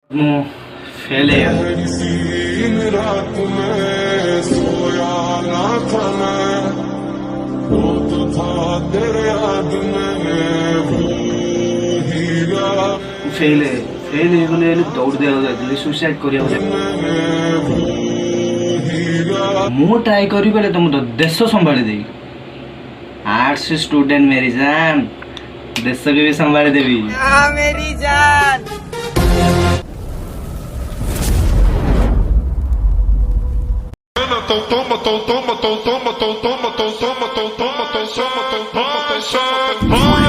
मैं फेल है। रात में सोया ना था मैं, वो तो था तेरे याद में वो हीरा फेल है बोले दौड़ दिया सुसाइड करिया मु ट्राई करी बेले तुम तो देश संभाली देवी आर्ट्स स्टूडेंट मेरी जान देश के भी संभाली देवी मेरी जान। toma, toma, toma, toma, toma, toma, toma, toma, toma, vai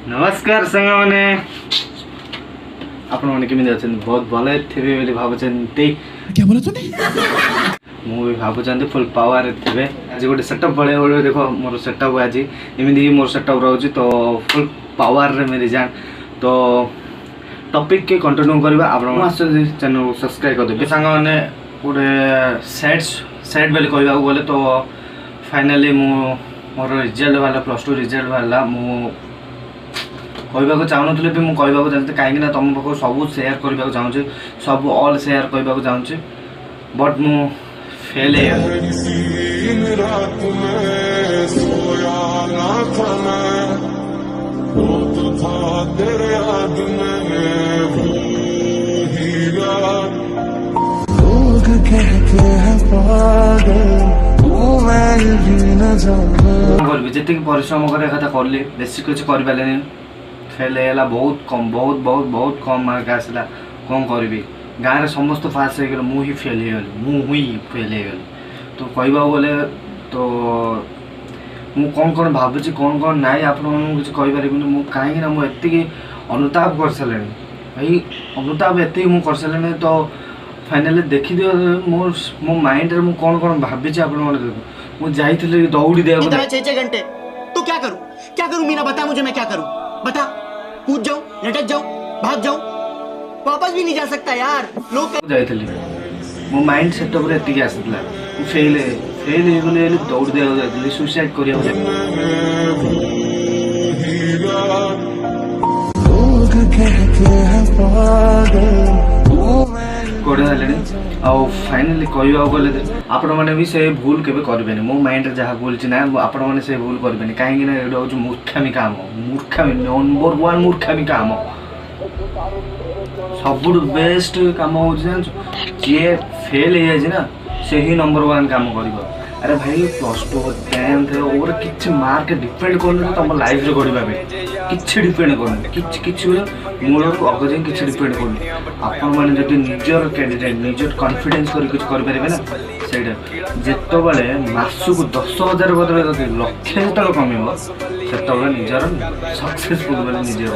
नमस्कार संग मैंने आपण मैंने केमी अच्छा बहुत भले थे बोली भावुंटे क्या बोला तूने मुझे भावुंट फुल पावर थे आज गोटे सेटअप भाई देख मोर सेटअप आज एमती मोर सेटअप रोचे तो फुल पावर रे मेरी जान तो टॉपिक के कंटिन्यू करवा आप चैनल को सब्सक्राइब कर देते सांग मैंने गोटे सेट बेले कहवाक गले तो फाइनाली मोर रिजल्ट बाहर प्लस टू रिजल्ट बाहर मु कहवाक चाहूनी भी मुझे कहवाक चाहते कहीं तुम पाक सब सेयार करने चाहूँगी सब ऑल सेयार करने चाहूँगी बट मु फेल है। रात में सोया ना था मैं, वो तो था तेरे याद में वो हीरा लोग कहते हैं पागल वो मैं भी न जाना जी परिश्रम कर कली बेस कुछ कर पारे फेल है बहुत कम बहुत कम मार्क आसला कौन करी गाँव में समस्त पास हो गए मुझे फेल हो फेल हो तो कहवाक गले तो मु कौन भावुँ कौन ना आप किसी कहीपर मुझे कहीं मुझे अनुताप कर सारे भाई अनुताप एति कर सारे तो फाइनाली देखी दियो मो माइंड में कौन भाभी आप मुझे दौड़ी दिया 6 घंटे तो क्या करूं मीना बता मुझे मैं क्या करूं बता कूद जाऊं लटक जाऊं भाग जाऊं वापस भी नहीं जा सकता यार लोग जाइए मो माइंड सेटअप रे एति आसला फेल बोले दौड़ दिया सुसाइड करिया लोग कहते हैं पागल कोड़े फाइनाली कहवाक गले आपण मैंने भी से भूल के करें मो माइंड जहाँ भूल ना आपण मैंने से भूल करें कहीं ये हूँ मूर्खामी काम मूर्खामी नंबर 1 मूर्खामी काम सब बेस्ट काम हो जी फेल हो जाए से ही नंबर 1 काम कर अरे भाई प्लस टू 10th और किसी मार्क डिपेंड कर तुम लाइफ रे गढ़ा कि डिपेंड कर मूल अगज कि डिपेंड कर आपण मैंने जब निजर कैंडिडेट निजर कॉन्फिडेंस करें ना से जिते मासक 10,000 बदले लक्ष्य जो कम से निजर सक्सेसफुल बोले निजे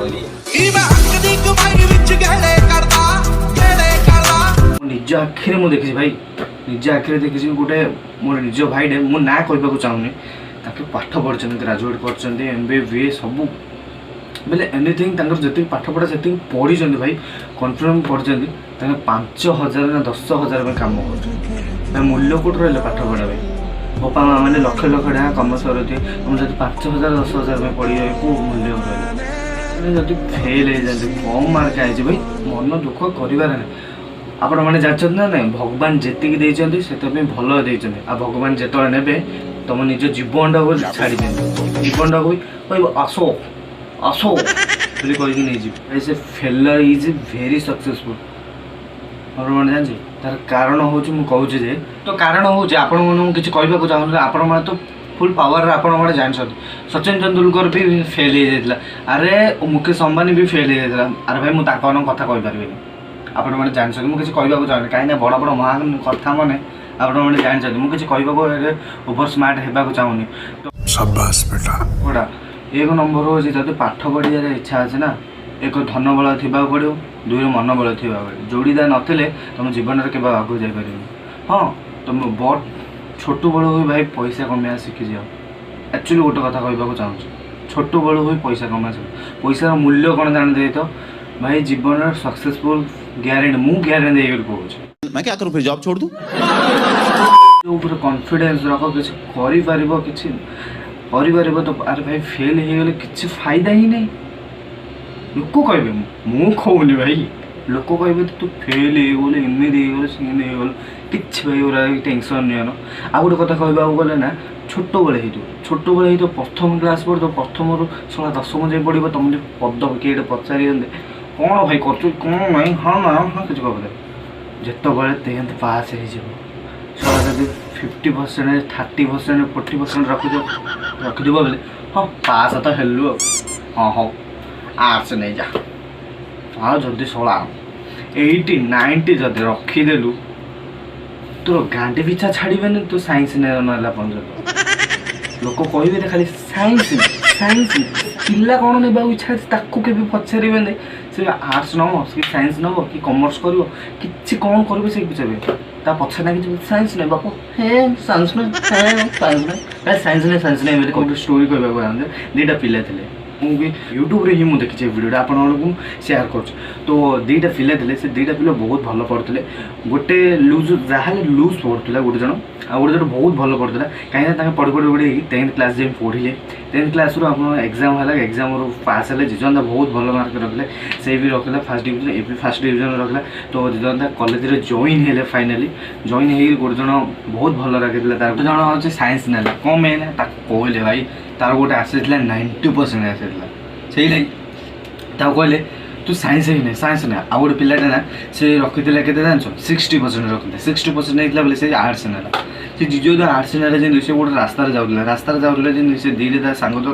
निज आखिरी मुझे देखी भाई निज आखिरी देखी गोटे मोर निज भाई मु ना कहवाक चाहूनी पाठ पढ़ते ग्राजुएट कर MBA BA सब बोले एनिथिंग जी पाठ पढ़ा से पढ़ी भाई कन्फर्म पढ़ते 5,000 ना 10,000 में कम कर मूल्य कौट रहा पाठ पढ़ा भाई बापा माँ मैंने लक्ष टाँग कम सरुथे तुम जब 5,000 10,000 में पढ़ी कौ मूल्य जब फेल हो जाते कम मार्क आई भाई मन दुख कर आपण मैंने जानते ना ना भगवान जी से भल आ भगवान जो ने तुम निज जीवन को छाड़ी जीवन को कह आसो आसो बोली कहीकि नहीं जी से फेलर इज वेरी सक्सेसफुल और मैंने जानी तार कारण हूँ मुझे तो कारण हूँ आपण किसी कहवाक चाहूँ आपण मैंने तो फुल पावर आपण मैंने जानते सचिन तेंदुलकर भी फेल हो जाता अरे मुकेश अंबानी भी फेल हो जाता अरे भाई मुझे कथा कहीपरि आपण मैंने जानते मुझे किसी कहवाक चाहूँ कहीं बड़ बड़ महान कथा मैंने आपण मैंने जानते मुझे किसी कहवाक ओवर स्मार्ट होगा चाहूनी तो शाबाश बेटा गोटा 1 नंबर हूँ जब पाठ पढ़ार इच्छा अच्छे ना 1 धन बल थी पड़ो 2 मन बल थी जोड़ीदार नथिले तुम जीवन में केवल आगे जापर हाँ तुम बट छोट बड़ू हुई भाई पैसा कमाया शिखी जाओ। एक्चुअली गोटे कथा कहवाक चाहूँगी, छोट बड़ू हुई पैसा कमा पैसार मूल्य कौन जान दे तो भाई जीवन सक्सेसफुल गारंटी मु गारंटी देकर कहूँ। मैं क्या करूं फिर जॉब छोड़ दूं? कॉन्फिडेंस रख किसी कर तो अरे भाई फेल हो गले किसी फायदा ही नहीं। लोक कहे मु कहूनी भाई, लोक कहे तू फेल हो गले एमती हो गल कि भाई टेंशन नियन। आ गोटे कथा कहवाक गले ना छोट बेले हो प्रथम क्लास पढ़ तो प्रथम रू 10वीं जाए पढ़ तुम पद किए पचारि कौन भाई कर कौन ना हाँ ना हाँ किसी कह जिते 10th पास हो 50% 30% 40% रखिद बोले हाँ पास तो हेलु हाँ हाँ आर्ट्स नहीं जा। हाँ जदि 80 90 जदि रखीदेलु तोर गांडी पिछा छाड़बे तू साइंस नाला पर्यटन लोक कहे खाली साइंस पिला कौन ने इच्छा ताकू के पचारे से आर्ट्स नब कि साइंस नब कि कमर्स कर कि कौन करेंगे से पचारे ता पछे ना कि साइंस नहीं बापू हे साइंस नहीं साइंस नहीं गोटे स्टोरी कहवाक दुईटा पिला थे मुझे यूट्यूब रे ही मुझे देखी भिडियोटा आपको सेयार कर। तो दुईटा पिला थे से दुईटा पिला बहुत भल पढ़ते गोटे लुज जहाँ लुज पढ़ुला गोटे जन आ गोटे जन बहुत भल पढ़ुला कहीं पढ़ी पढ़ी 10th क्लास जाए पढ़े 10th क्लास आप एग्जाम है एग्जाम पास है जीजन बहुत भल मार्क रखले से भी रखला first division A first division रखला। तो जीजन कॉलेज जॉइन है फाइनाली जॉइन हो गोटे जन बहुत भल रखी गोटे जन हूँ साइंस ना कम है कहले भाई तार गोटे आसी 90% आसी से कहले तू साइंस ही नहीं साइंस ना आ गोटे पिलाटे ना से रखी के जान 60% रखी 60% नहीं बोले से आर्ट्स नाला से जीजो तो आर्ट्स नाला जमी से गोटे रास्तार जाऊला जमी से दीटा सांग तो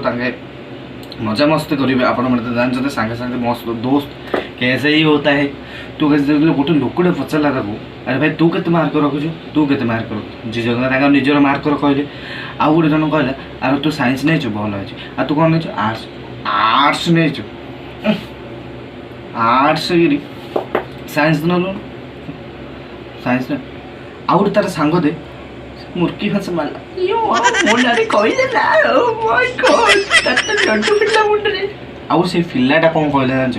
मजा मस्ती करेंगे आप जानते सांगे सांगे मस्त दोस्त कैसे ही होता है। तू कैसे गोटे लोकटे पचारा ताको अरे भाई तू के मार्क रखुचु तू के मार्क रख जीजन निजर मार्क कहले आउ गोटे जन कहला अरे तू साइंस नहीं भल है आ तू कौन नहीं आर्ट्स आर्ट्स नहीं आर्ट्स साइंस न साइंस न आउ गोटे तार सांग दे मुर्की भाषा मारा आउ से पिलाटा कौन कहला जान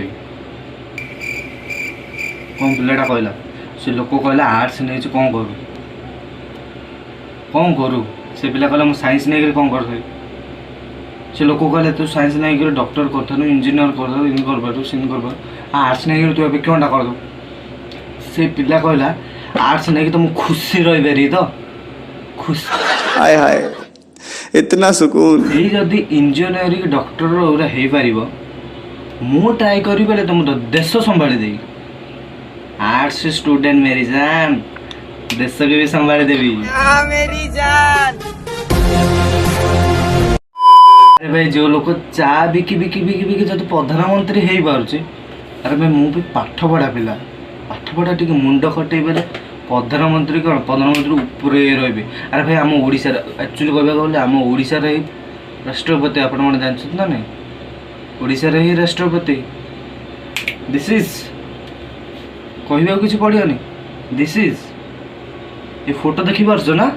कौन पिलाटा कहला से लोक कहला आर्ट्स नहीं कौन करू से पिला कहला मुझे साइंस नहीं कौन कर से लोक कहले तू साइंस नहीं डॉक्टर कर इंजीनियर कर इन कर आर्ट्स नहीं तू ए क्योंटा कर दो से पिला कहला आर्ट्स नहीं तो मुझे खुशी रही तो खुश हाय हाय इतना सुकून यही जदि इंजीनियरिंग डॉक्टर हो पार मु ट्राए करी बोले तुम तो देश संभाली देवी आर्ट्स स्टूडेंट मेरी जान देश के भी संभाली देवी मेरी जान। अरे भाई जो लोग चा बिकी बिकी बिकी बिकी जो प्रधानमंत्री हो पारे अरे भाई मुझे पाठ पढ़ा पिला पाठ पढ़ा टी मुंड खटे बेले प्रधानमंत्री कौन प्रधानमंत्री उपरे रे। अरे भाई आम ओडिशा एक्चुअली कहवाक गले आम ओडिशा ही राष्ट्रपति आपण मैंने जानते ना नहीं ओडिशा ही राष्ट्रपति दिस इज कहवाक किसी पड़ोनी दिस इज ये फोटो देखी पार्छ ना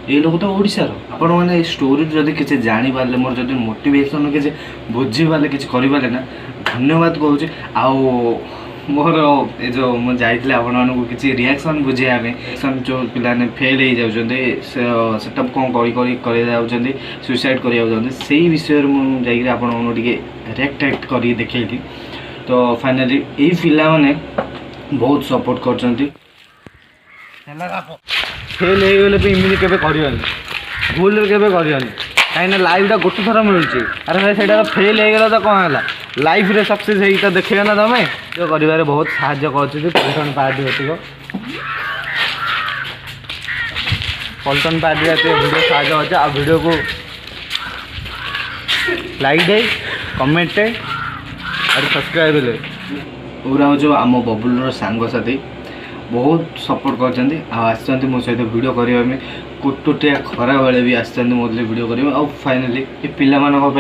ये लोग तो ओडिशार आपण मैंने स्टोरी जदि किसी जानी पारे मोर जदि मोटिवेशन किसी बुझी पारे किसी करें ना धन्यवाद कहूँ। आउ मोर ये जो मुझे जाइए आपको किसी रिएक्शन बुझाइया जो पिलाने फेल हो जाते सेटअप कौन कर सुसाइड करते से विषय मुझे आपके रिएक्ट कर देखी। तो फाइनाली यही पिला माने बहुत सपोर्ट कर फेल हो गले इमती के भूल के कहीं लाइफ गोटे थर मिलूँ। अरे भाई से फेल हो गला तो कौन है लाइफ रे सक्सेस है देखिए ना तुम जो कर बहुत साहय पल्टन पार्टी होती पल्टन पार्टी वीडियो साहय अच्छे आ वीडियो को लाइक दे कमेंट और सब्सक्राइब ले पूरा हूँ आम बबुल सांगसाथी बहुत सपोर्ट कर मो सहित वीडियो करने कुटुटिया खरा बेले भी आसते मोदी वीडियो करेंगे। और फाइनाली ये पिला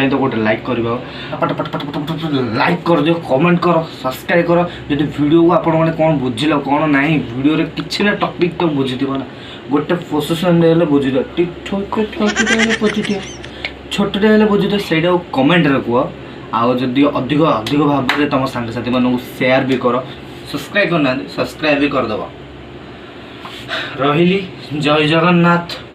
तो गोटे लाइक कर लाइक कर दियो कमेंट कर सब्सक्राइब कर जो वीडियो को आपण मैंने कौन बुझिल कौन ना वीडियो किसी ना टॉपिक तो बुझी ना गोटे पोजिशन हेल्ले बुझी दियो ठीक छोटे हेल्ले बुझी दियो ସେଇଟା କମେଣ୍ଟରେ କୁହ ଆଉ ଯଦି ଅଧିକ ଅଧିକ ଭାବରେ ତୁମ ସାଙ୍ଗସାଥି ମାନଙ୍କୁ ସେୟାର ବି କର ସବସ୍କ୍ରାଇବ୍ କରିନାହାନ୍ତି ସବସ୍କ୍ରାଇବ୍ ବି କରିଦେବ ରହିଲି ଜୟ ଜଗନ୍ନାଥ।